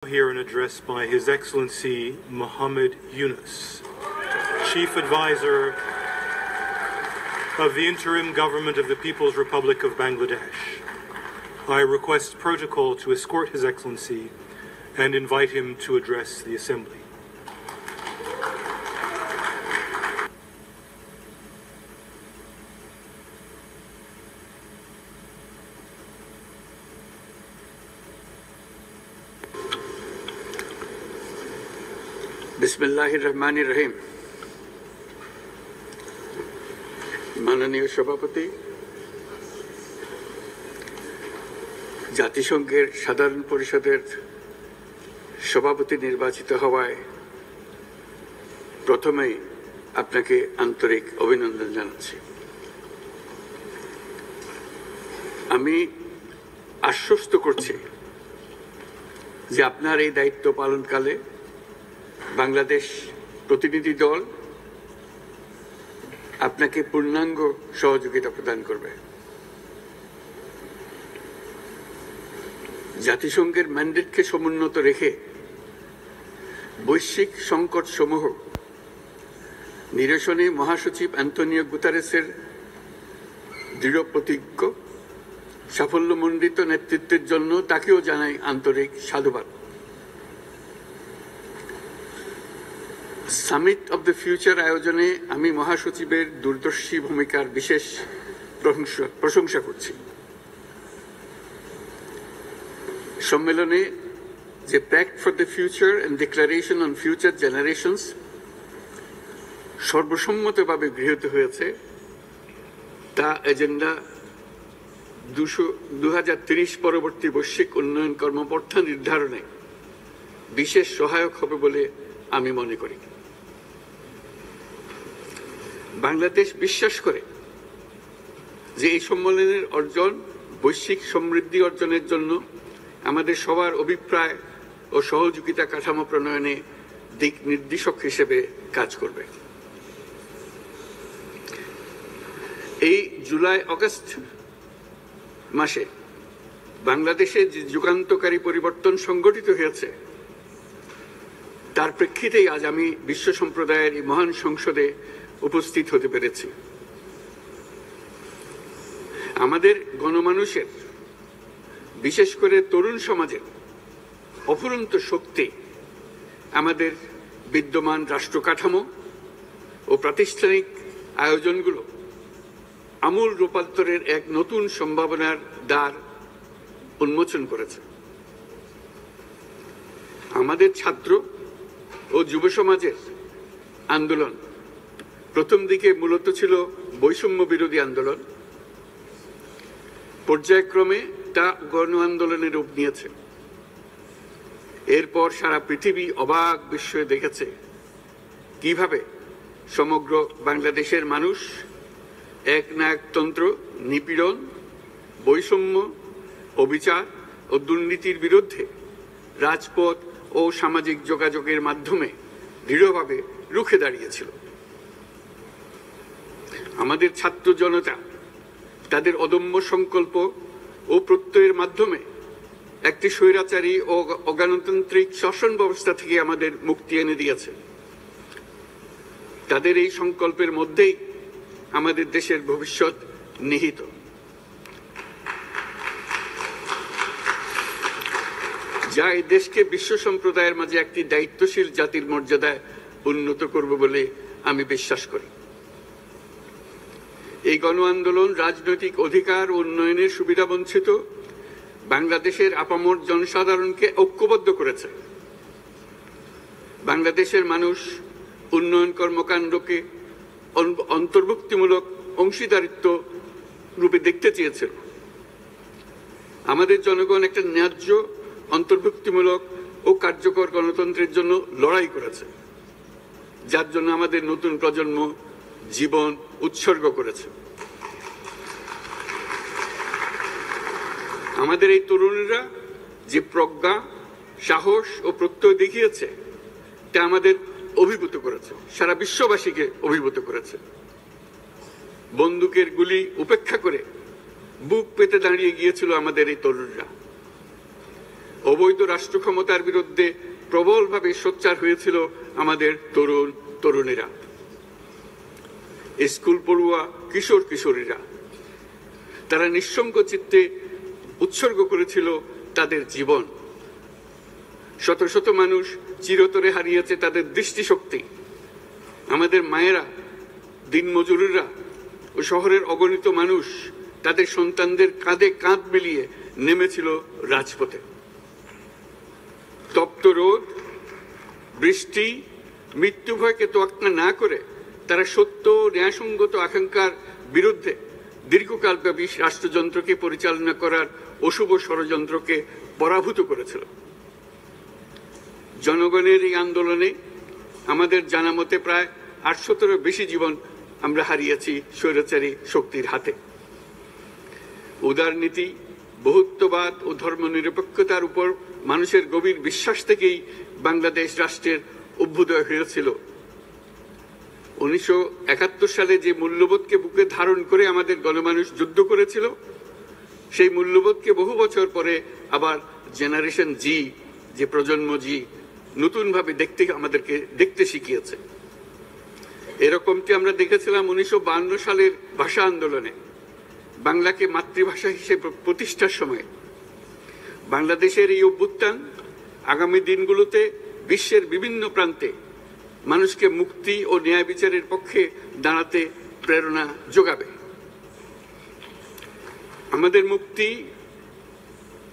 Hear an address by His Excellency Muhammad Yunus, Chief Advisor of the Interim Government of the People's Republic of Bangladesh. I request protocol to escort His Excellency and invite him to address the Assembly. बिस्मिल्लाहिर्रहमानिर्रहीम। माननीय सभापति, জাতিসংঘের সাধারণ পরিষদের সভাপতি নির্বাচিত হওয়ায় প্রথমেই আপনাকে আন্তরিক অভিনন্দন জানাচ্ছি। আমি আশ্বস্ত করছি যে আপনার এই দায়িত্ব পালনকালে বাংলাদেশ প্রতিনিধি দল আপনাকে পূর্ণাঙ্গ সহযোগিতা প্রদান করবে। জাতিসংঘের ম্যান্ডেটকে সমুন্নত রেখে বৈশ্বিক সংকট সমূহ নিরসনে মহাসচিব অ্যান্টোনিও গুতেরেসের দৃঢ় প্রতিজ্ঞ সাফল্যমণ্ডিত নেতৃত্বের জন্য তাকেও জানাই আন্তরিক সাধুবাদ। সামিট অব দ্য ফিউচার আয়োজনে আমি মহাসচিবের দূরদর্শী ভূমিকার বিশেষ প্রশংসা করছি। সম্মেলনে যে pact for the future and declaration on future generations সর্বসম্মতভাবে গৃহীত হয়েছে, তা এজেন্ডা 2030 পরবর্তী বৈশ্বিক উন্নয়ন কর্মপন্থা নির্ধারণে বিশেষ সহায়ক হবে বলে আমি মনে করি। বাংলাদেশ বিশ্বাস করে যে এই সম্মেলনের অর্জন বৈশ্বিক সমৃদ্ধি অর্জনের জন্য আমাদের সবার অভিপ্রায় ও সহযোগিতা কাঠামো প্রণয়নে দিক নির্দেশক হিসেবে কাজ করবে। এই জুলাই আগস্ট মাসে বাংলাদেশে যে যুগান্তকারী পরিবর্তন সংঘটিত হয়েছে তার প্রেক্ষিতেই আজ আমি বিশ্ব সম্প্রদায়ের এই মহান সংসদে উপস্থিত হতে পেরেছি। আমাদের গণমানুষের, বিশেষ করে তরুণ সমাজের অফুরন্ত শক্তি আমাদের বিদ্যমান রাষ্ট্র কাঠামো ও প্রাতিষ্ঠানিক আয়োজনগুলো আমূল রূপান্তরের এক নতুন সম্ভাবনার দ্বার উন্মোচন করেছে। আমাদের ছাত্র ও যুব সমাজের আন্দোলন প্রথম দিকে মূলত ছিল বৈষম্য বিরোধী আন্দোলন, পর্যায়ক্রমে তা গণ আন্দোলনের রূপ নিয়েছে। এরপর সারা পৃথিবী অবাক বিস্ময়ে দেখেছে কিভাবে সমগ্র বাংলাদেশের মানুষ একনায়কতন্ত্র, নিপীড়ন, বৈষম্য, অবিচার ও দুর্নীতির বিরুদ্ধে রাজপথ ও সামাজিক যোগাযোগের মাধ্যমে দৃঢ়ভাবে রুখে দাঁড়িয়েছিল। আমাদের ছাত্র জনতা তাদের অদম্য সংকল্প ও প্রত্যয়ের মাধ্যমে একটি স্বৈরাচারী ও অগণতান্ত্রিক শাসন ব্যবস্থা থেকে আমাদের মুক্তি এনে দিয়েছে। তাদের এই সংকল্পের মধ্যেই আমাদের দেশের ভবিষ্যৎ নিহিত। যা এই দেশকে বিশ্ব সম্প্রদায়ের মাঝে একটি দায়িত্বশীল জাতির মর্যাদায় উন্নত করবে বলে আমি বিশ্বাস করি। এই গণ আন্দোলন রাজনৈতিক অধিকার ও উন্নয়নের সুবিধা বঞ্চিত বাংলাদেশের আপামর জনসাধারণকে ঐক্যবদ্ধ করেছে। বাংলাদেশের মানুষ উন্নয়ন কর্মকাণ্ডকে অন্তর্ভুক্তিমূলক অংশীদারিত্ব রূপে দেখতে চেয়েছিল। আমাদের জনগণ একটা ন্যায্য, অন্তর্ভুক্তিমূলক ও কার্যকর গণতন্ত্রের জন্য লড়াই করেছে, যার জন্য আমাদের নতুন প্রজন্ম জীবন উৎসর্গ করেছে। আমাদের এই তরুণীরা যে প্রজ্ঞা, সাহস ও প্রত্যয় দেখিয়েছে তা আমাদের অভিভূত করেছে, সারা বিশ্ববাসীকে অভিভূত করেছে। বন্দুকের গুলি উপেক্ষা করে বুক পেতে দাঁড়িয়ে গিয়েছিল আমাদের এই তরুণরা। অবৈধ রাষ্ট্র ক্ষমতার বিরুদ্ধে প্রবলভাবে সোচ্চার হয়েছিল আমাদের তরুণ তরুণীরা, স্কুল পড়ুয়া কিশোর কিশোরীরা। তারা নিঃসঙ্গ চিত্তে উৎসর্গ করেছিল তাদের জীবন। শত শত মানুষ চিরতরে হারিয়েছে তাদের দৃষ্টিশক্তি। আমাদের মায়েরা, দিনমজুররা ও শহরের অগণিত মানুষ তাদের সন্তানদের কাঁধে কাঁধ মিলিয়ে নেমেছিল রাজপথে। তপ্ত রোদ, বৃষ্টি, মৃত্যু ভয়কে তোয়াক্কা না করে তারা সত্য ন্যায়সঙ্গত আকাঙ্ক্ষার বিরুদ্ধে দীর্ঘকালব্যাপী রাষ্ট্রযন্ত্রকে পরিচালনা করার অশুভ ষড়যন্ত্রকে পরাভূত করেছিল। জনগণের এই আন্দোলনে আমাদের জানা মতে প্রায় 800-র বেশি জীবন আমরা হারিয়েছি স্বৈরাচারী শক্তির হাতে। উদারনীতি, বহুত্ববাদ ও ধর্মনিরপেক্ষতার উপর মানুষের গভীর বিশ্বাস থেকেই বাংলাদেশ রাষ্ট্রের অভ্যুদয় হয়েছিল। 1971 সালে যে মূল্যবোধকে বুকে ধারণ করে আমাদের গণমানুষ যুদ্ধ করেছিল, সেই মূল্যবোধকে বহু বছর পরে আবার জেনারেশন জি, যে প্রজন্ম জি, নতুনভাবে আমাদেরকে দেখতে শিখিয়েছে। এরকমটি আমরা দেখেছিলাম 1952 সালের ভাষা আন্দোলনে, বাংলাকে মাতৃভাষা হিসেবে প্রতিষ্ঠার সময়। বাংলাদেশের এই অভ্যুত্থান আগামী দিনগুলোতে বিশ্বের বিভিন্ন প্রান্তে মানুষকে মুক্তি ও ন্যায় বিচারের পক্ষে দাঁড়াতে প্রেরণা যোগাবে। আমাদের মুক্তি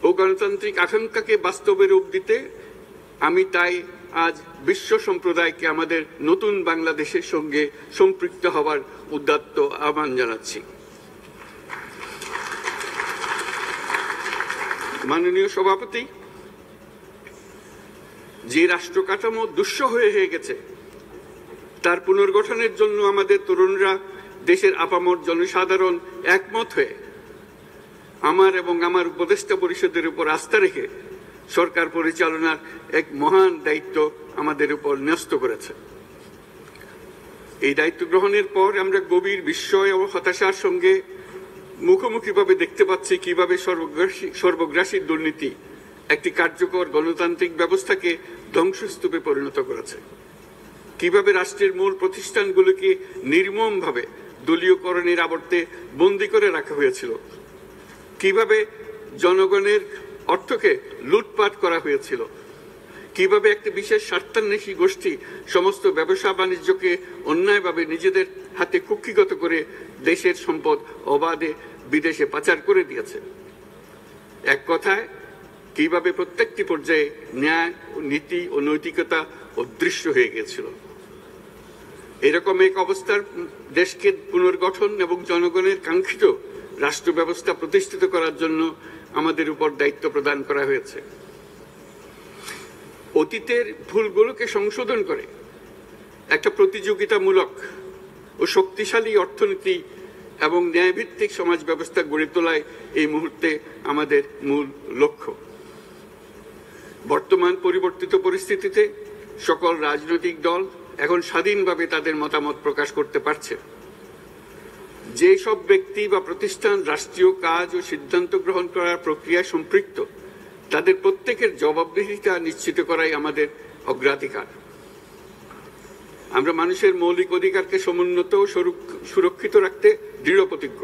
ও গণতান্ত্রিক আকাঙ্ক্ষাকে বাস্তবে রূপ দিতে আমি তাই আজ বিশ্ব সম্প্রদায়কে আমাদের নতুন বাংলাদেশের সঙ্গে সম্পৃক্ত হওয়ার উদাত্ত আহ্বান জানাচ্ছি। মাননীয় সভাপতি, যে রাষ্ট্র কাঠামো দুঃসহ হয়ে গেছে তার পুনর্গঠনের জন্য আমাদের তরুণরা, দেশের আপামর জনসাধারণ একমত হয়ে আমার এবং আমার উপদেষ্টা পরিষদের উপর আস্থা রেখে সরকার পরিচালনার এক মহান দায়িত্ব আমাদের উপর ন্যস্ত করেছে। এই দায়িত্ব গ্রহণের পর আমরা গভীর বিস্ময় ও হতাশার সঙ্গে মুখোমুখিভাবে দেখতে পাচ্ছি কিভাবে সর্বগ্রাসী দুর্নীতি একটি কার্যকর গণতান্ত্রিক ব্যবস্থাকে ধ্বংসস্তূপে পরিণত করেছে, কিভাবে রাষ্ট্রের মূল প্রতিষ্ঠানগুলোকে নির্মমভাবে দলীয়করণের আবর্তে বন্দী করে রাখা হয়েছিল, কিভাবে জনগণের অর্থকে লুটপাট করা হয়েছিল, কিভাবে একটি বিশেষ স্বার্থান্বেষী গোষ্ঠী সমস্ত ব্যবসা বাণিজ্যকে অন্যায়ভাবে নিজেদের হাতে কুক্ষিগত করে দেশের সম্পদ অবাধে বিদেশে পাচার করে দিয়েছে। এক কথায়, কিভাবে প্রত্যেকটি পর্যায়ে ন্যায়, নীতি ও নৈতিকতা অদৃশ্য হয়ে গিয়েছিল। এরকম এক অবস্থার দেশকে পুনর্গঠন এবং জনগণের কাঙ্ক্ষিত রাষ্ট্র ব্যবস্থা প্রতিষ্ঠিত করার জন্য আমাদের উপর দায়িত্ব প্রদান করা হয়েছে। অতীতের ভুলগুলোকে সংশোধন করে একটা প্রতিযোগিতামূলক ও শক্তিশালী অর্থনীতি এবং ন্যায়ভিত্তিক সমাজ ব্যবস্থা গড়ে তোলায় এই মুহূর্তে আমাদের মূল লক্ষ্য। বর্তমান পরিবর্তিত পরিস্থিতিতে সকল রাজনৈতিক দল এখন স্বাধীনভাবে তাদের মতামত প্রকাশ করতে পারছে। যে সব ব্যক্তি বা প্রতিষ্ঠান রাষ্ট্রীয় কাজ ও সিদ্ধান্ত গ্রহণ করার প্রক্রিয়ায় সম্পৃক্ত, তাদের প্রত্যেকের জবাবদিহিতা নিশ্চিত করাই আমাদের অগ্রাধিকার। আমরা মানুষের মৌলিক অধিকারকে সমুন্নত ও সুরক্ষিত রাখতে দৃঢ় প্রতিজ্ঞ।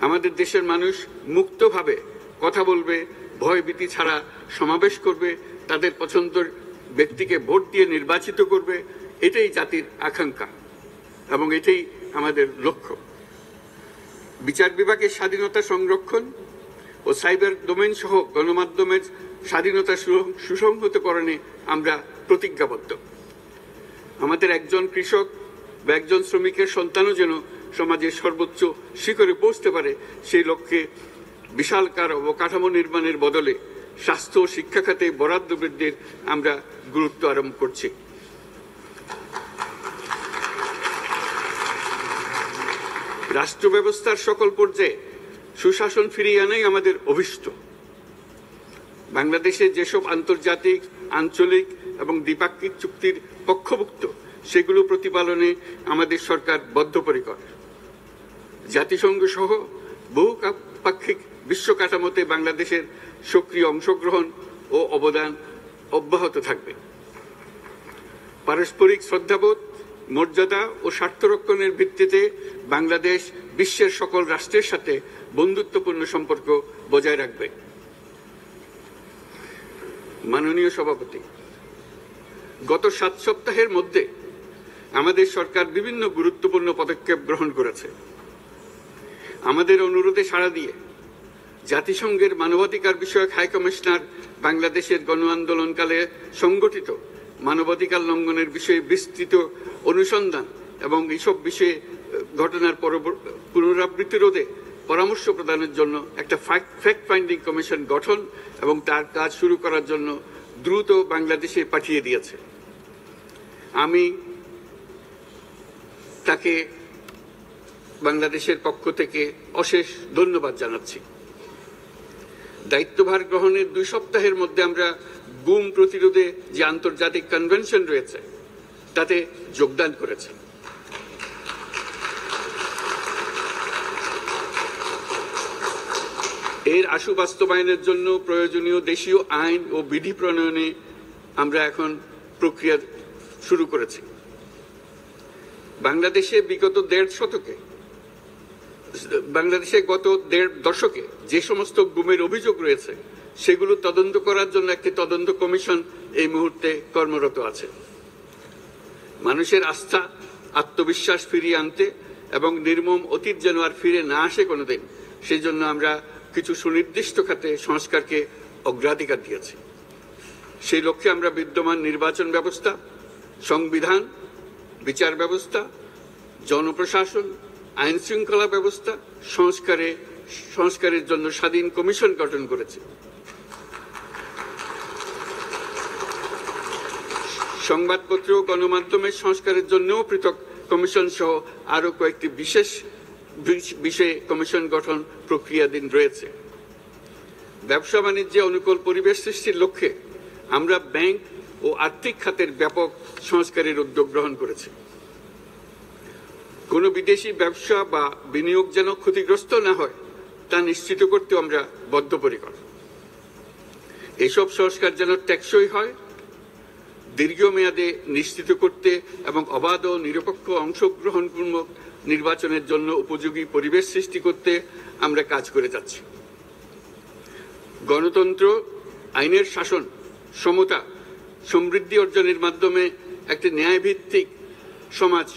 আমাদের দেশের মানুষ মুক্তভাবে কথা বলবে, ভয়ভীতি ছাড়া সমাবেশ করবে, তাদের পছন্দের ব্যক্তিকে ভোট দিয়ে নির্বাচিত করবে, এটাই জাতির আকাঙ্ক্ষা এবং এটাই আমাদের লক্ষ্য। বিচার বিভাগের স্বাধীনতা সংরক্ষণ ও সাইবার ডোমেইন সহ গণমাধ্যমের স্বাধীনতা সুসংহতকরণে আমরা প্রতিজ্ঞাবদ্ধ। আমাদের একজন কৃষক বা একজন শ্রমিকের সন্তানও যেন সমাজের সর্বোচ্চ শিখরে পৌঁছতে পারে, সেই লক্ষ্যে বিশালকার অবকাঠামো নির্মাণের বদলে স্বাস্থ্য ও শিক্ষা খাতে বরাদ্দ বৃদ্ধির আমরা গুরুত্ব আরোপ করছি। রাষ্ট্র ব্যবস্থার সকল পর্যায়ে সুশাসন ফিরিয়ে আনাই আমাদের অভীষ্ট। বাংলাদেশে যেসব আন্তর্জাতিক, আঞ্চলিক এবং দ্বিপাক্ষিক চুক্তির পক্ষভুক্ত, সেগুলো প্রতিপালনে আমাদের সরকার বদ্ধপরিকর। জাতিসংঘ সহ বহু পাক্ষিক বিশ্ব কাঠামোতে বাংলাদেশের সক্রিয় অংশগ্রহণ ও অবদান অব্যাহত থাকবে। পারস্পরিক শ্রদ্ধাবোধ, মর্যাদা ও স্বার্থরক্ষণের ভিত্তিতে বাংলাদেশ বিশ্বের সকল রাষ্ট্রের সাথে বন্ধুত্বপূর্ণ সম্পর্ক বজায় রাখবে। মাননীয় সভাপতি, গত 7 সপ্তাহের মধ্যে আমাদের সরকার বিভিন্ন গুরুত্বপূর্ণ পদক্ষেপ গ্রহণ করেছে। আমাদের অনুরোধে সাড়া দিয়ে জাতিসংঘের মানবাধিকার বিষয়ক হাই কমিশনার বাংলাদেশের গণ আন্দোলনকালে সংগঠিত মানবাধিকার লঙ্ঘনের বিষয়ে বিস্তৃত অনুসন্ধান এবং এইসব বিষয়ে ঘটনার পুনরাবৃত্তি রোধে পরামর্শ প্রদানের জন্য একটা ফ্যাক্ট ফাইন্ডিং কমিশন গঠন এবং তার কাজ শুরু করার জন্য দ্রুত বাংলাদেশে পাঠিয়ে দিয়েছে। আমি তাকে বাংলাদেশের পক্ষ থেকে অশেষ ধন্যবাদ জানাচ্ছি। দায়িত্বভার গ্রহণের 2 সপ্তাহের মধ্যে আমরা গুম প্রতিরোধে যে আন্তর্জাতিক কনভেনশন রয়েছে তাতে যোগদান করেছে। এর আশু বাস্তবায়নের জন্য প্রয়োজনীয় দেশীয় আইন ও বিধি প্রণয়নে আমরা এখন প্রক্রিয়া শুরু করেছি। বাংলাদেশে গত 1.5 দশকে যে সমস্ত গুমের অভিযোগ রয়েছে সেগুলো তদন্ত করার জন্য একটি তদন্ত কমিশন এই মুহূর্তে কর্মরত আছে। মানুষের আস্থা, আত্মবিশ্বাস ফিরিয়ে আনতে এবং নির্মম অতীত যেন আর ফিরে না আসে কোনোদিন, সেই জন্য আমরা কিছু সুনির্দিষ্ট খাতে সংস্কারকে অগ্রাধিকার দিয়েছি। সেই লক্ষ্যে আমরা বিদ্যমান নির্বাচন ব্যবস্থা, সংবিধান, বিচার ব্যবস্থা, জনপ্রশাসন, আইন শৃঙ্খলা ব্যবস্থা সংস্কারের জন্য স্বাধীন কমিশন গঠন করেছে। সংবাদপত্র ও গণমাধ্যমের সংস্কারের জন্যও পৃথক কমিশন সহ আরো কয়েকটি বিশেষ বিষয়ে কমিশন গঠন প্রক্রিয়াধীন রয়েছে। ব্যবসা বাণিজ্যে অনুকূল পরিবেশ সৃষ্টির লক্ষ্যে আমরা ব্যাংক ও আর্থিক খাতের ব্যাপক সংস্কারের উদ্যোগ গ্রহণ করেছি। কোনো বিদেশি ব্যবসা বা বিনিয়োগ যেন ক্ষতিগ্রস্ত না হয় তা নিশ্চিত করতে আমরা বদ্ধপরিকর। এসব সংস্কার যেন টেকসই হয়, দীর্ঘমেয়াদে নিশ্চিত করতে এবং অবাধ ও নিরপেক্ষ অংশগ্রহণমূলক নির্বাচনের জন্য উপযোগী পরিবেশ সৃষ্টি করতে আমরা কাজ করে যাচ্ছি। গণতন্ত্র, আইনের শাসন, সমতা, সমৃদ্ধি অর্জনের মাধ্যমে একটি ন্যায়ভিত্তিক সমাজ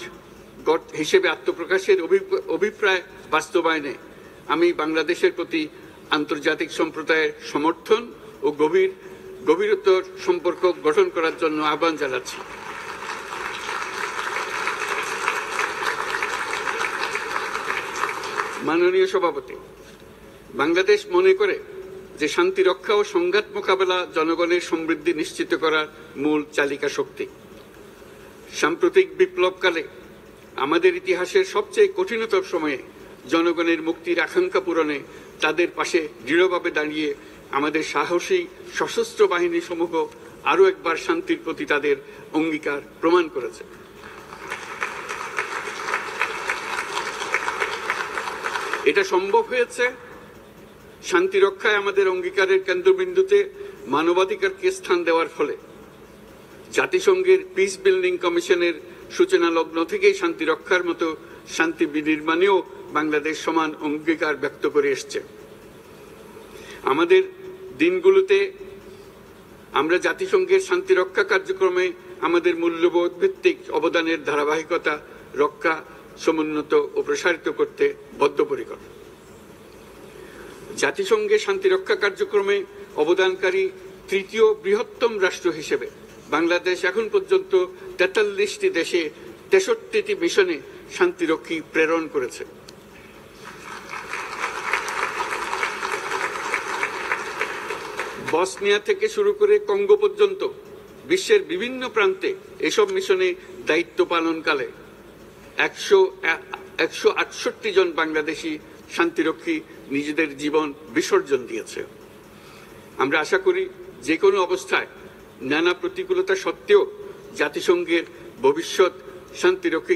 হিসেবে আত্মপ্রকাশের অভিপ্রায় বাস্তবায়নে আমি বাংলাদেশের প্রতি আন্তর্জাতিক সম্প্রদায়ের সমর্থন ও গভীরতর সম্পর্ক গঠন করার জন্য আহ্বান জানাচ্ছি। মাননীয় সভাপতি, বাংলাদেশ মনে করে যে শান্তি রক্ষা ও সংঘাত মোকাবেলা জনগণের সমৃদ্ধি নিশ্চিত করার মূল চালিকা শক্তি। সাম্প্রতিক বিপ্লবকালে আমাদের ইতিহাসের সবচেয়ে কঠিনতম সময়ে জনগণের মুক্তির আকাঙ্ক্ষা পূরণে তাদের পাশে দৃঢ়ভাবে দাঁড়িয়ে আমাদের সাহসী সশস্ত্র বাহিনী সমূহ আরও একবার শান্তির প্রতি তাদের অঙ্গীকার প্রমাণ করেছে। এটা সম্ভব হয়েছে শান্তি রক্ষায় আমাদের অঙ্গীকারের কেন্দ্রবিন্দুতে মানবাধিকারকে স্থান দেওয়ার ফলে। জাতিসংঘের পিস বিল্ডিং কমিশনের সূচনা লগ্ন থেকেই শান্তি রক্ষার মতো শান্তি বিনির্মাণেও বাংলাদেশ সমান অঙ্গীকার ব্যক্ত করে এসছে। আমাদের দিনগুলোতে আমরা জাতিসংঘের শান্তি রক্ষা কার্যক্রমে আমাদের মূল্যবোধ ভিত্তিক অবদানের ধারাবাহিকতা রক্ষা, সমুন্নত ও প্রসারিত করতে বদ্ধপরিকর। জাতিসংঘের শান্তি রক্ষা কার্যক্রমে অবদানকারী তৃতীয় বৃহত্তম রাষ্ট্র হিসেবে বাংলাদেশ এখন পর্যন্ত 43টি দেশে 63টি মিশনে শান্তিরক্ষী প্রেরণ করেছে। বসনিয়া থেকে শুরু করে কঙ্গো পর্যন্ত বিশ্বের বিভিন্ন প্রান্তে এসব মিশনে দায়িত্ব পালনকালে 168 জন বাংলাদেশি শান্তিরক্ষী নিজেদের জীবন বিসর্জন দিয়েছে। আমরা আশা করি যে কোনো অবস্থায় নানা প্রতিকূলতা সত্ত্বেও জাতিসংঘের ভবিষ্যৎ শান্তিরক্ষী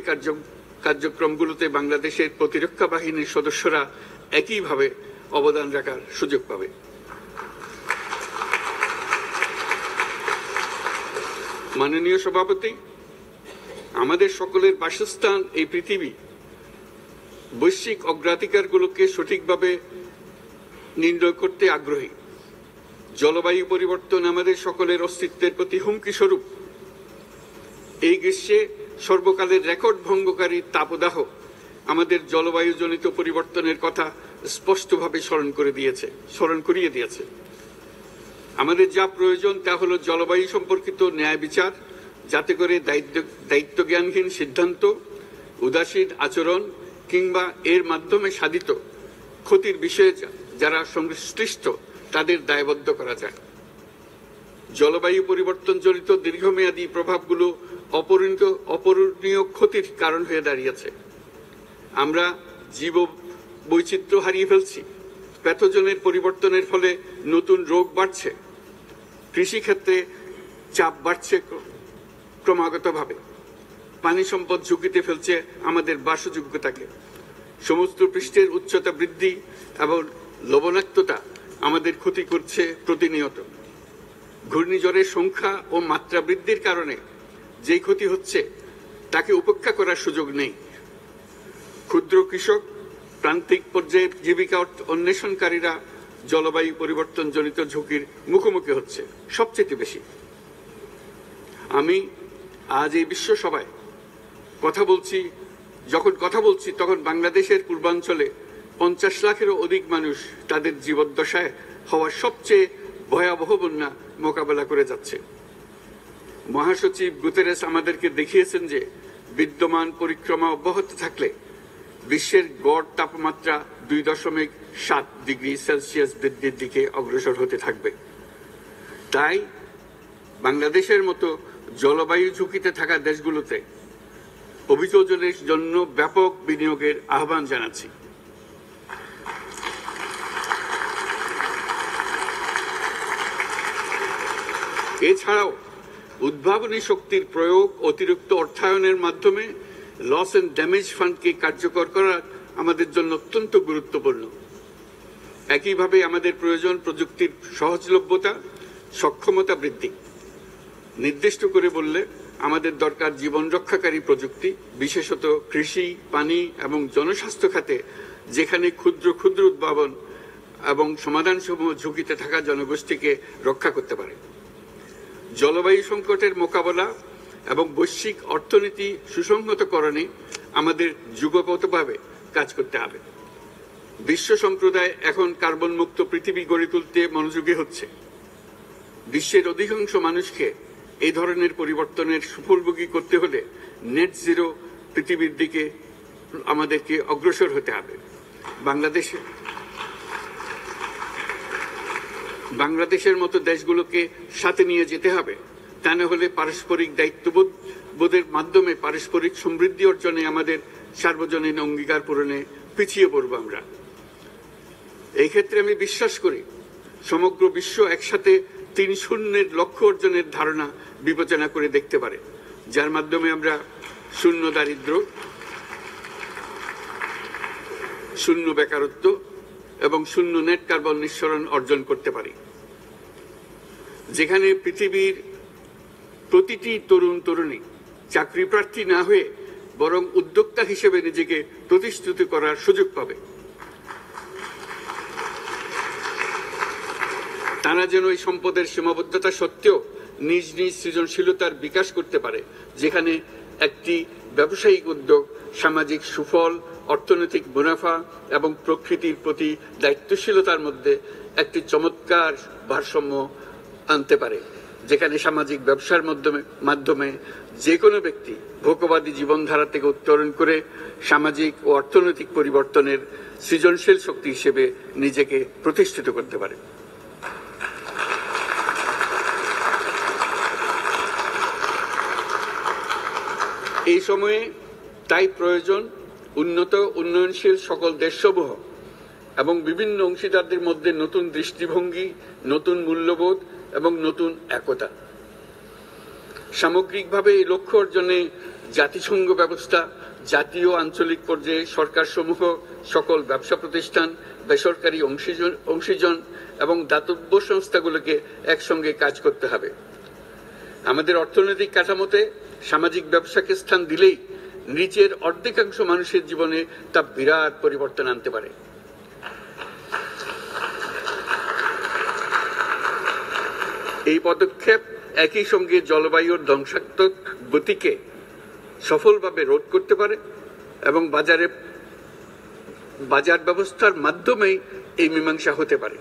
কার্যক্রমগুলোতে বাংলাদেশের প্রতিরক্ষা বাহিনীর সদস্যরা একইভাবে অবদান রাখার সুযোগ পাবে। মাননীয় সভাপতি, আমাদের সকলের বাসস্থান এই পৃথিবী বৈশ্বিক অগ্রাধিকারগুলোকে সঠিকভাবে নির্ণয় করতে আগ্রহী। জলবায়ু পরিবর্তন আমাদের সকলের অস্তিত্বের প্রতি হুমকি স্বরূপ। এই গ্রীষ্মে সর্বকালের রেকর্ড ভঙ্গকারী তাপদাহ আমাদের জলবায়ুজনিত পরিবর্তনের কথা স্পষ্টভাবে স্মরণ করিয়ে দিয়েছে। আমাদের যা প্রয়োজন তা হলো জলবায়ু সম্পর্কিত ন্যায় বিচার, যাতে করে দায়িত্বজ্ঞানহীন সিদ্ধান্ত, উদাসীন আচরণ কিংবা এর মাধ্যমে সাধিত ক্ষতির বিষয়ে যারা সংশ্লিষ্ট তাদের দায়বদ্ধ করা যায়। জলবায়ু পরিবর্তনজনিত দীর্ঘমেয়াদী প্রভাবগুলো অপূরণীয় ক্ষতির কারণ হয়ে দাঁড়িয়েছে। আমরা জীব বৈচিত্র্য হারিয়ে ফেলছি, প্যাথোজেনের পরিবর্তনের ফলে নতুন রোগ বাড়ছে, কৃষিক্ষেত্রে চাপ বাড়ছে ক্রমাগতভাবে, পানি সম্পদ ঝুঁকিতে ফেলছে আমাদের বাসযোগ্যতাকে, সমুদ্র পৃষ্ঠের উচ্চতা বৃদ্ধি এবং লবণাক্ততা আমাদের ক্ষতি করছে প্রতিনিয়ত। ঘূর্ণিঝড়ের সংখ্যা ও মাত্রা বৃদ্ধির কারণে যেই ক্ষতি হচ্ছে তাকে উপেক্ষা করার সুযোগ নেই। ক্ষুদ্র কৃষক, প্রান্তিক পর্যায়ে জীবিকা অন্বেষণকারীরা জলবায়ু পরিবর্তনজনিত ঝুঁকির মুখোমুখি হচ্ছে সবচেয়ে বেশি। আমি আজ এই বিশ্ব সভায় যখন কথা বলছি তখন বাংলাদেশের পূর্বাঞ্চলে 50 লাখেরও অধিক মানুষ তাদের জীবদ্দশায় হওয়া সবচেয়ে ভয়াবহ বন্যা মোকাবেলা করে যাচ্ছে। মহাসচিব গুতেরেস আমাদেরকে দেখিয়েছেন যে বিদ্যমান পরিক্রমা অব্যাহত থাকলে বিশ্বের গড় তাপমাত্রা 2.7 ডিগ্রি সেলসিয়াস বৃদ্ধির দিকে অগ্রসর হতে থাকবে। তাই বাংলাদেশের মতো জলবায়ু ঝুঁকিতে থাকা দেশগুলোতে অভিযোজনের জন্য ব্যাপক বিনিয়োগের আহ্বান জানাচ্ছি। এছাড়াও উদ্ভাবনী শক্তির প্রয়োগ, অতিরিক্ত অর্থায়নের মাধ্যমে লস এন্ড ড্যামেজ ফান্ডকে কার্যকর করা আমাদের জন্য অত্যন্ত গুরুত্বপূর্ণ। একইভাবে আমাদের প্রয়োজন প্রযুক্তির সহজলভ্যতা, সক্ষমতা বৃদ্ধি। নির্দিষ্ট করে বললে আমাদের দরকার জীবন রক্ষাকারী প্রযুক্তি, বিশেষত কৃষি, পানি এবং জনস্বাস্থ্য খাতে, যেখানে ক্ষুদ্র ক্ষুদ্র উদ্ভাবন এবং সমাধানসমূহ ঝুঁকিতে থাকা জনগোষ্ঠীকে রক্ষা করতে পারে। জলবায়ু সংকটের মোকাবেলা এবং বৈশ্বিক অর্থনীতি সুসংহতকরণে আমাদের যুগপৎভাবে কাজ করতে হবে। বিশ্ব সম্প্রদায় এখন কার্বন মুক্ত পৃথিবী গড়ে তুলতে মনোযোগী হচ্ছে। বিশ্বের অধিকাংশ মানুষকে এই ধরনের পরিবর্তনের সুফলভোগী করতে হলে নেট জিরো পৃথিবীর দিকে আমাদেরকে অগ্রসর হতে হবে। বাংলাদেশের মতো দেশগুলোকে সাথে নিয়ে যেতে হবে। তা না হলে পারস্পরিক দায়িত্ববোধের মাধ্যমে পারস্পরিক সমৃদ্ধি অর্জনে আমাদের সার্বজনীন অঙ্গীকার পূরণে পিছিয়ে পড়ব আমরা। এই ক্ষেত্রে আমি বিশ্বাস করি সমগ্র বিশ্ব একসাথে 3-0 লক্ষ্য অর্জনের ধারণা বিবেচনা করে দেখতে পারে, যার মাধ্যমে আমরা শূন্য দারিদ্র্য, শূন্য বেকারত্ব এবং শূন্য নেট কার্বন নিঃসরণ অর্জন করতে পারি। যেখানে পৃথিবীর প্রতিটি তরুণ তরুণী চাকরি প্রার্থী না হয়ে বরং উদ্যোক্তা হিসেবে নিজেকে প্রতিষ্ঠিত করার সুযোগ পাবে। তারা যেন এই সম্পদের সীমাবদ্ধতা সত্ত্বেও নিজ নিজ সৃজনশীলতার বিকাশ করতে পারে, যেখানে একটি ব্যবসায়িক উদ্যোগ সামাজিক সুফল, অর্থনৈতিক মুনাফা এবং প্রকৃতির প্রতি দায়িত্বশীলতার মধ্যে একটি চমৎকার ভারসাম্য আনতে পারে, যেখানে সামাজিক ব্যবসার মাধ্যমে যে কোনো ব্যক্তি ভোগবাদী জীবনধারা থেকে উত্তরণ করে সামাজিক ও অর্থনৈতিক পরিবর্তনের সৃজনশীল শক্তি হিসেবে নিজেকে প্রতিষ্ঠিত করতে পারে। এই সময়ে তাই প্রয়োজন উন্নত উন্নয়নশীল সকল দেশসমূহ এবং বিভিন্ন অংশীদারদের মধ্যে নতুন দৃষ্টিভঙ্গি, নতুন মূল্যবোধ এবং নতুন একতা। সামগ্রিকভাবে এই লক্ষ্য অর্জনে জাতিসংঘ ব্যবস্থা, জাতীয় আঞ্চলিক পর্যায়ে সরকারসমূহ, সকল ব্যবসা প্রতিষ্ঠান, বেসরকারি অংশীজন এবং দাতব্য সংস্থাগুলোকে একসঙ্গে কাজ করতে হবে। আমাদের অর্থনৈতিক কাঠামোতে সামাজিক ব্যবসাকে স্থান দিলেই নিচের অর্ধেকাংশ মানুষের জীবনে তা বিরাট পরিবর্তন আনতে পারে। এই পদক্ষেপ একই সঙ্গে জলবায়ুর ধ্বংসাত্মক গতিকে সফলভাবে রোধ করতে পারে এবং বাজার ব্যবস্থার মাধ্যমেই এই মীমাংসা হতে পারে।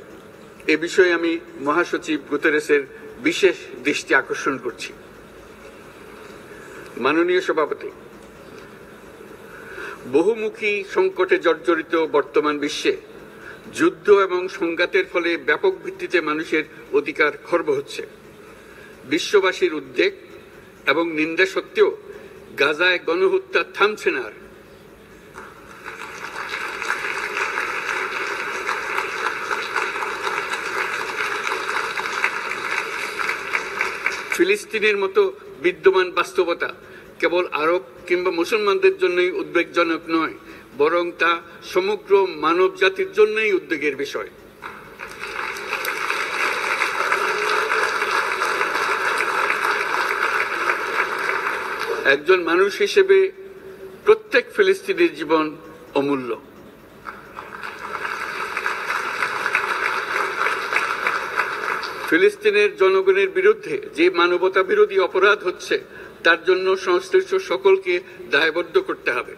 এ বিষয়ে আমি মহাসচিব গুতেরেসের বিশেষ দৃষ্টি আকর্ষণ করছি। মাননীয় সভাপতি, বহুমুখী সংকটে জর্জরিত বর্তমান বিশ্বে যুদ্ধ এবং সংঘাতের ফলে ব্যাপক ভিত্তিতে মানুষের অধিকার খর্ব হচ্ছে। বিশ্ববাসীর উদ্বেগ এবং নিন্দা সত্ত্বেও গাজায় গণহত্যা থামছে না। ফিলিস্তিনের মতো বিদ্যমান বাস্তবতা কেবল আরব কিংবা মুসলমানদের জন্যই উদ্বেগজনক নয়, বরং তা সমগ্র মানব জাতির জন্যই উদ্বেগের বিষয়। একজন মানুষ হিসেবে প্রত্যেক ফিলিস্তিনির জীবন অমূল্য। ফিলিস্তিনের জনগণের বিরুদ্ধে যে মানবতা বিরোধী অপরাধ হচ্ছে তার জন্য সংশ্লিষ্ট সকলকে দায়বদ্ধ করতে হবে।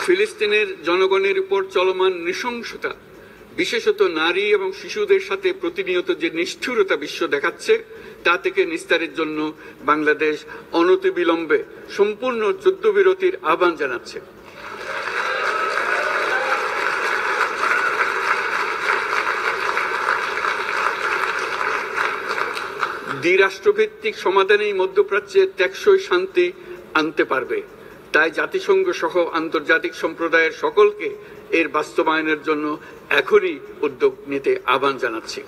ফিলিস্তিনের জনগণের উপর চলমান নৃশংসতা, বিশেষত নারী এবং শিশুদের সাথে প্রতিনিয়ত যে নিষ্ঠুরতা বিশ্ব দেখাচ্ছে, তা থেকে নিস্তারের জন্য বাংলাদেশ অনতিবিলম্বে সম্পূর্ণ যুদ্ধবিরতির আহ্বান জানাচ্ছে। দ্বিরাষ্ট্রভিত্তিক সমাধানেই মধ্যপ্রাচ্যে টেকসই শান্তি আনতে পারবে। তাই জাতিসংঘ সহ আন্তর্জাতিক সম্প্রদায়ের সকলকে এর বাস্তবায়নের জন্য এখনই উদ্যোগ নিতে আহ্বান জানাচ্ছি।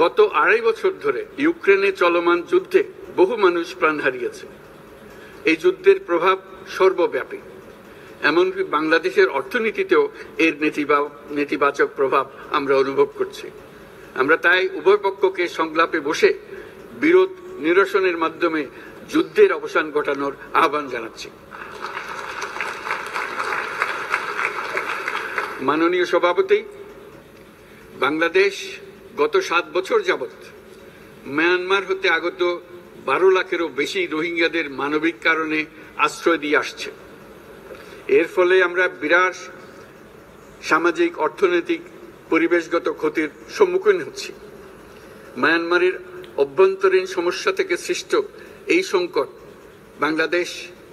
গত 2.5 বছর ধরে ইউক্রেনে চলমান যুদ্ধে বহু মানুষ প্রাণ হারিয়েছে। এই যুদ্ধের প্রভাব সর্বব্যাপী, এমনকি বাংলাদেশের অর্থনীতিতেও এর নেতিবাচক প্রভাব আমরা অনুভব করছি। আমরা তাই উভয় পক্ষকে সংলাপে বসে বিরোধ নিরসনের মাধ্যমে যুদ্ধের অবসান ঘটানোর আহ্বান জানাচ্ছি। মাননীয় সভাপতি, বাংলাদেশ গত 7 বছর যাবৎ মায়ানমার হতে আগত 12 লাখেরও বেশি রোহিঙ্গাদের মানবিক কারণে আশ্রয় দিয়ে আসছে। এর ফলে আমরা বিরাট সামাজিক, অর্থনৈতিক, পরিবেশগত ক্ষতির সম্মুখীন হচ্ছি। মায়ানমারের অভ্যন্তরীণ সমস্যা থেকে সৃষ্ট এই সংকট বাংলাদেশ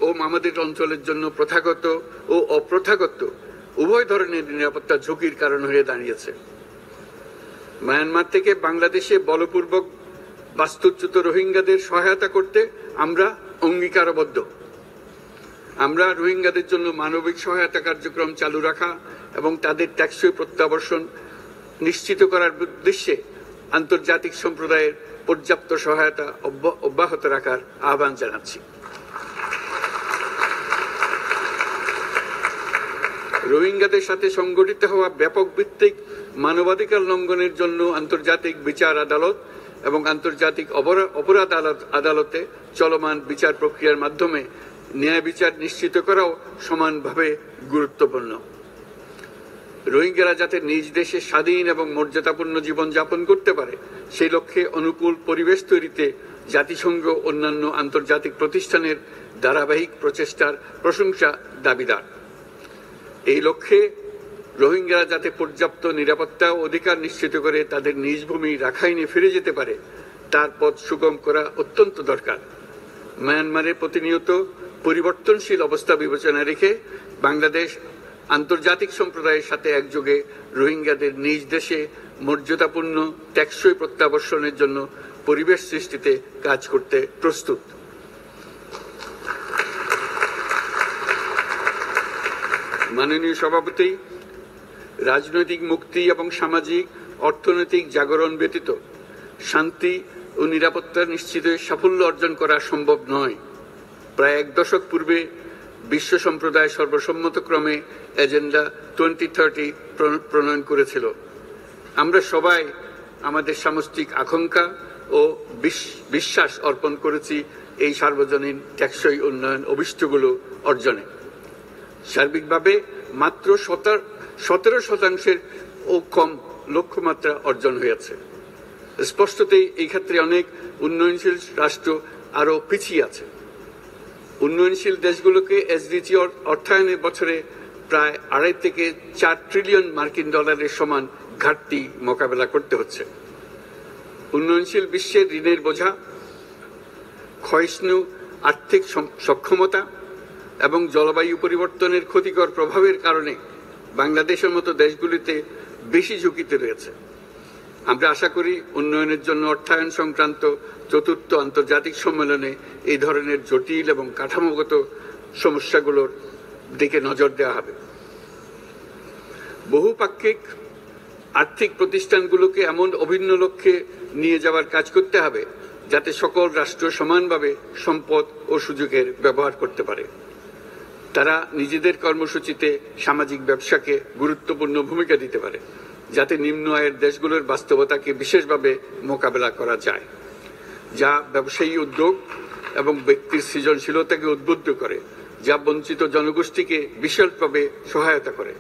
ও আমাদের অঞ্চলের জন্য প্রথাগত ও অপ্রথাগত উভয় ধরনের নিরাপত্তা ঝুঁকির কারণ হয়ে দাঁড়িয়েছে। মায়ানমার থেকে বাংলাদেশে বলপূর্বক বাস্তুচ্যুত রোহিঙ্গাদের সহায়তা করতে আমরা অঙ্গীকারবদ্ধ। আমরা রোহিঙ্গাদের জন্য মানবিক সহায়তা কার্যক্রম চালু রাখা এবং তাদের টেকসই প্রত্যাবর্তন নিশ্চিত করার উদ্দেশ্যে আন্তর্জাতিক সম্প্রদায়ের পর্যাপ্ত সহায়তা অব্যাহত রাখার আহ্বান জানাচ্ছি। রোহিঙ্গাদের সাথে সংগঠিত হওয়া ব্যাপক ভিত্তিক মানবাধিকার লঙ্ঘনের জন্য আন্তর্জাতিক বিচার আদালত এবং আন্তর্জাতিক অপরাধ আদালতে চলমান বিচার প্রক্রিয়ার মাধ্যমে ন্যায় বিচার নিশ্চিত করাও সমানভাবে গুরুত্বপূর্ণ। রোহিঙ্গারা যাতে নিজ দেশে স্বাধীন এবং মর্যাদাপূর্ণ জীবন যাপন করতে পারে, সেই লক্ষ্যে অনুকূল পরিবেশ তৈরিতে জাতিসংঘ অন্যান্য আন্তর্জাতিক প্রতিষ্ঠানের ধারাবাহিক প্রচেষ্টার প্রশংসা দাবিদার। এই লক্ষ্যে রোহিঙ্গারা যাতে পর্যাপ্ত নিরাপত্তা ও অধিকার নিশ্চিত করে তাদের নিজ ভূমি রাখাইনে ফিরে যেতে পারে, তার পথ সুগম করা অত্যন্ত দরকার। মায়ানমারের প্রতিনিয়ত পরিবর্তনশীল অবস্থা বিবেচনা রেখে বাংলাদেশ আন্তর্জাতিক সম্প্রদায়ের সাথে একযোগে রোহিঙ্গাদের নিজ দেশে মর্যাদাপূর্ণ টেকসই প্রত্যাবর্তনের জন্য পরিবেশ সৃষ্টিতে কাজ করতে প্রস্তুত। মাননীয় সভাপতি, রাজনৈতিক মুক্তি এবং সামাজিক অর্থনৈতিক জাগরণ ব্যতীত শান্তি ও নিরাপত্তা নিশ্চিতে সাফল্য অর্জন করা সম্ভব নয়। প্রায় এক দশক পূর্বে বিশ্ব সম্প্রদায় সর্বসম্মতক্রমে এজেন্ডা 2030 প্রণয়ন করেছিল। আমরা সবাই আমাদের সামষ্টিক আকাঙ্ক্ষা ও বিশ্বাস অর্পণ করেছি এই সার্বজনীন টেকসই উন্নয়ন অভিষ্টগুলো অর্জনে। সার্বিকভাবে মাত্র 17% ও কম লক্ষ্যমাত্রা অর্জন হয়েছে। স্পষ্টতই এই ক্ষেত্রে অনেক উন্নয়নশীল রাষ্ট্র আরও পিছিয়ে আছে। উন্নয়নশীল দেশগুলোকে এসডিজি অর্থায়নের বছরে প্রায় 2.5 থেকে 4 ট্রিলিয়ন মার্কিন ডলারের সমান ঘাটতি মোকাবেলা করতে হচ্ছে। উন্নয়নশীল বিশ্বের ঋণের বোঝা, ক্ষয়িষ্ণু আর্থিক সক্ষমতা এবং জলবায়ু পরিবর্তনের ক্ষতিকর প্রভাবের কারণে বাংলাদেশের মতো দেশগুলিতে বেশি ঝুঁকিতে রয়েছে। আমরা আশা করি উন্নয়নের জন্য অর্থায়ন সংক্রান্ত চতুর্থ আন্তর্জাতিক সম্মেলনে এই ধরনের জটিল এবং কাঠামোগত সমস্যাগুলোর দিকে নজর দেওয়া হবে। বহুপাক্ষিক আর্থিক প্রতিষ্ঠানগুলোকে এমন অভিন্ন লক্ষ্যে নিয়ে যাওয়ার কাজ করতে হবে যাতে সকল রাষ্ট্র সমানভাবে সম্পদ ও সুযোগের ব্যবহার করতে পারে। তারা নিজেদের কর্মসূচিতে সামাজিক ব্যবসাকে গুরুত্বপূর্ণ ভূমিকা দিতে পারে, যাতে নিম্ন আয়ের দেশগুলোর বাস্তবতাকে বিশেষভাবে মোকাবেলা করা যায়, যা ব্যবসায়ী উদ্যোগ এবং ব্যক্তির সৃজনশীলতাকে উদ্বুদ্ধ করে, যা বঞ্চিত জনগোষ্ঠীকে বিশালভাবে সহায়তা করে।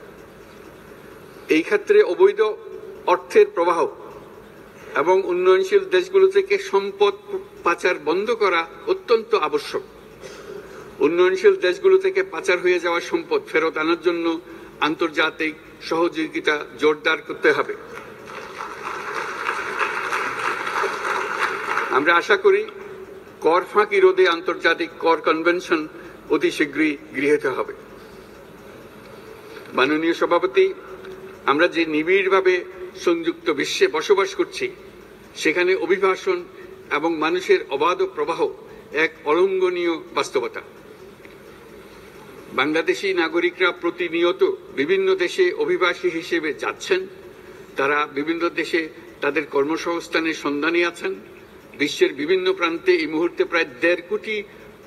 এই ক্ষেত্রে অবৈধ অর্থের প্রবাহ এবং উন্নয়নশীল দেশগুলো থেকে সম্পদ পাচার বন্ধ করা অত্যন্ত আবশ্যক। উন্নয়নশীল দেশগুলো থেকে পাচার হয়ে যাওয়া সম্পদ ফেরত আনার জন্য আন্তর্জাতিক সহযোগিতা জোরদার করতে হবে। আমরা আশা করি কর ফাঁকি রোধে আন্তর্জাতিক কর কনভেনশন অতি শীঘ্রই গৃহীত হবে। মাননীয় সভাপতি, আমরা যে নিবিড়ভাবে সংযুক্ত বিশ্বে বসবাস করছি, সেখানে অভিবাসন এবং মানুষের অবাধ প্রবাহ এক অলঙ্ঘনীয় বাস্তবতা। বাংলাদেশি নাগরিকরা প্রতিনিয়ত বিভিন্ন দেশে অভিবাসী হিসেবে যাচ্ছেন। তারা বিভিন্ন দেশে তাদের কর্মসংস্থানের সন্ধানে আছেন। বিশ্বের বিভিন্ন প্রান্তে এই মুহূর্তে প্রায় 1.5 কোটি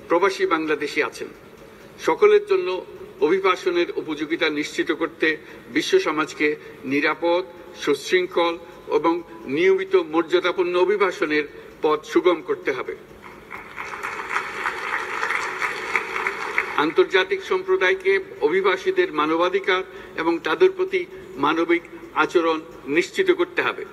প্রবাসী বাংলাদেশি আছেন। সকলের জন্য অভিবাসনের উপযোগিতা নিশ্চিত করতে বিশ্ব সমাজকে নিরাপদ, সুশৃঙ্খল এবং নিয়মিত মর্যাদাপূর্ণ অভিবাসনের পথ সুগম করতে হবে। আন্তর্জাতিক সম্প্রদায়কে অভিবাসীদের মানবাধিকার এবং তাদের প্রতি মানবিক আচরণ নিশ্চিত করতে হবে।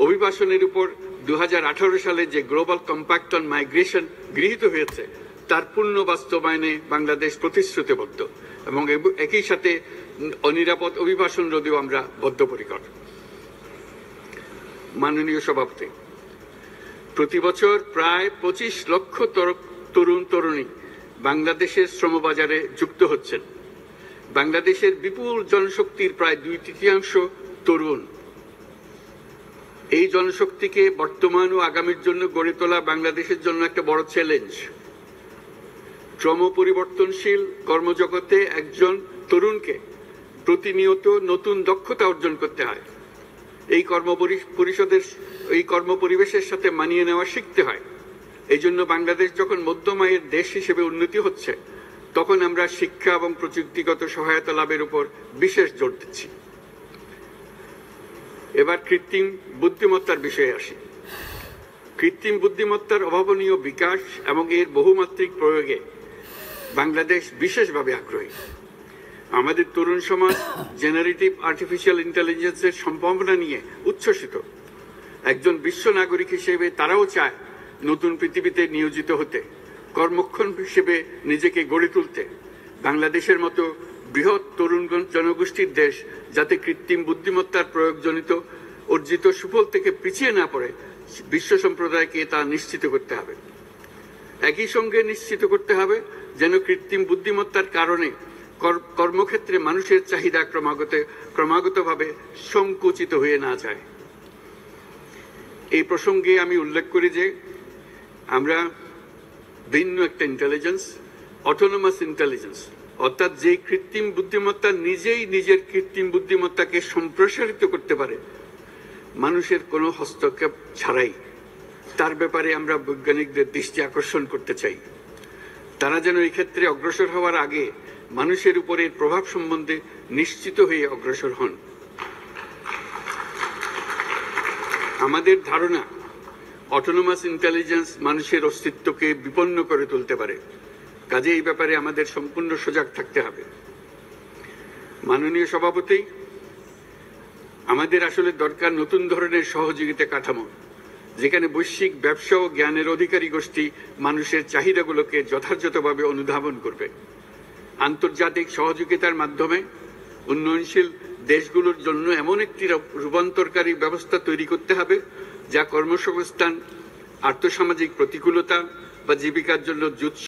অভিবাসনের উপর 2018 সালে যে গ্লোবাল কম্প্যাক্ট অন মাইগ্রেশন গৃহীত হয়েছে, তার পূর্ণ বাস্তবায়নে বাংলাদেশ প্রতিশ্রুতিবদ্ধ এবং একই সাথে অনিরাপদ অভিবাসন রোধেও আমরা বদ্ধপরিকর। মাননীয় সভাপতি, প্রতি বছর প্রায় 25 লক্ষ তরুণ তরুণী বাংলাদেশের শ্রমবাজারে যুক্ত হচ্ছেন। বাংলাদেশের বিপুল জনশক্তির প্রায় 2/3 তরুণ। এই জনশক্তিকে বর্তমান ও আগামীর জন্য গড়ে তোলা বাংলাদেশের জন্য একটা বড় চ্যালেঞ্জ। ক্রমপরিবর্তনশীল কর্মজগতে একজন তরুণকে প্রতিনিয়ত নতুন দক্ষতা অর্জন করতে হয়। এই কর্মপরিবেশের সাথে মানিয়ে নেওয়া শিখতে হয়। এই জন্য বাংলাদেশ যখন মধ্যম আয়ের দেশ হিসেবে উন্নতি হচ্ছে, তখন আমরা শিক্ষা এবং প্রযুক্তিগত সহায়তা লাভের উপর বিশেষ জোর দিচ্ছি। এবার কৃত্রিম বুদ্ধিমত্তার বিষয়ে আসি। কৃত্রিম বুদ্ধিমত্তার অভাবনীয় বিকাশ এবং এর বহুমাত্রিক প্রয়োগে বাংলাদেশ বিশেষভাবে আগ্রহী। আমাদের তরুণ সমাজ জেনারেটিভ আর্টিফিশিয়াল ইন্টেলিজেন্সের সম্ভাবনা নিয়ে উচ্ছ্বসিত। একজন বিশ্ব নাগরিক হিসেবে তারাও চায় নতুন পৃথিবীতে নিয়োজিত হতে, কর্মক্ষম হিসেবে নিজেকে গড়ে তুলতে। বাংলাদেশের মতো বৃহৎ তরুণ জনগোষ্ঠীর দেশ যাতে কৃত্রিম বুদ্ধিমত্তার প্রয়োগজনিত অর্জিত সুফল থেকে পিছিয়ে না পড়ে, বিশ্ব সম্প্রদায়কে তা নিশ্চিত করতে হবে। একই সঙ্গে নিশ্চিত করতে হবে যেন কৃত্রিম বুদ্ধিমত্তার কারণে কর্মক্ষেত্রে মানুষের চাহিদা ক্রমাগতভাবে সংকুচিত হয়ে না যায়। এই প্রসঙ্গে আমি উল্লেখ করি যে আমরা ভিন্ন একটা ইন্টেলিজেন্স, অটোনোমাস ইন্টেলিজেন্স, অর্থাৎ যে কৃত্রিম বুদ্ধিমত্তা নিজেই নিজের কৃত্রিম বুদ্ধিমত্তাকে সম্প্রসারিত করতে পারে মানুষের কোনো হস্তক্ষেপ ছাড়াই, তার ব্যাপারে আমরা বৈজ্ঞানিকদের দৃষ্টি আকর্ষণ করতে চাই। তারা যেন এই ক্ষেত্রে অগ্রসর হওয়ার আগে মানুষের উপরে প্রভাব সম্বন্ধে নিশ্চিত হয়ে অগ্রসর হন। আমাদের ধারণা অটোনোমাস ইন্টেলিজেন্স মানুষের অস্তিত্বকে বিপন্ন করে তুলতে পারে, কাজে এই ব্যাপারে আমাদের সম্পূর্ণ সজাগ থাকতে হবে। মাননীয় সভাপতি, আমাদের আসলে দরকার নতুন ধরনের সহযোগিতা কাঠামো, যেখানে বৈশ্বিক ব্যবসা ও জ্ঞানের অধিকারী গোষ্ঠী মানুষের চাহিদাগুলোকে যথাযথভাবে অনুধাবন করবে। আন্তর্জাতিক সহযোগিতার মাধ্যমে উন্নয়নশীল দেশগুলোর জন্য এমন একটি রূপান্তরকারী ব্যবস্থা তৈরি করতে হবে যা কর্মসংস্থান, আর্থসামাজিক প্রতিকূলতা বা জীবিকার জন্য